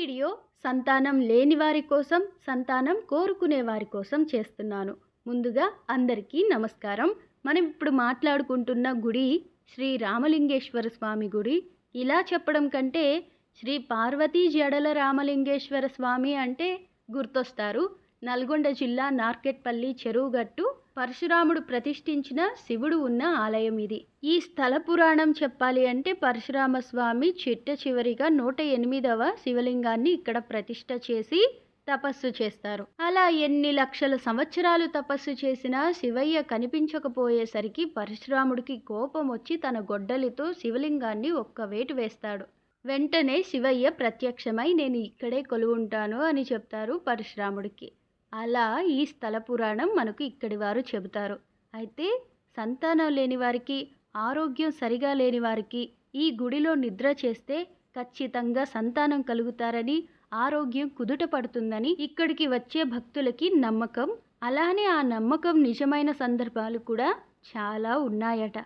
Video సంతానం లేని వారి కోసం, సంతానం కోరుకునే వారి కోసం చేస్తున్నాను. ముందుగా అందరికీ నమస్కారం. మనం ఇప్పుడు మాట్లాడుకుంటున్న గుడి శ్రీ రామలింగేశ్వర స్వామి గుడి. ఇలా చెప్పడం కంటే శ్రీ పార్వతీ జడల రామలింగేశ్వర స్వామి అంటే గుర్తొస్తారు. నల్గొండ జిల్లా నార్కెట్పల్లి చెరువుగట్టు పరశురాముడు ప్రతిష్ఠించిన శివుడు ఉన్న ఆలయం ఇది. ఈ స్థల పురాణం చెప్పాలి అంటే పరశురామ స్వామి చిట్ట చివరిగా 108వ శివలింగాన్ని ఇక్కడ ప్రతిష్ఠ చేసి తపస్సు చేస్తారు. అలా ఎన్ని లక్షల సంవత్సరాలు తపస్సు చేసినా శివయ్య కనిపించకపోయేసరికి పరశురాముడికి కోపం వచ్చి తన గొడ్డలితో శివలింగాన్ని ఒక్క వేటు వేస్తాడు. వెంటనే శివయ్య ప్రత్యక్షమై నేను ఇక్కడే కొలువుంటాను అని చెప్తారు పరశురాముడికి. అలా ఈ స్థల పురాణం మనకు ఇక్కడి వారు చెబుతారు. అయితే సంతానం లేని వారికి, ఆరోగ్యం సరిగా లేని వారికి ఈ గుడిలో నిద్ర చేస్తే ఖచ్చితంగా సంతానం కలుగుతారని, ఆరోగ్యం కుదుట పడుతుందని ఇక్కడికి వచ్చే భక్తులకి నమ్మకం. అలానే ఆ నమ్మకం నిజమైన సందర్భాలు కూడా చాలా ఉన్నాయట.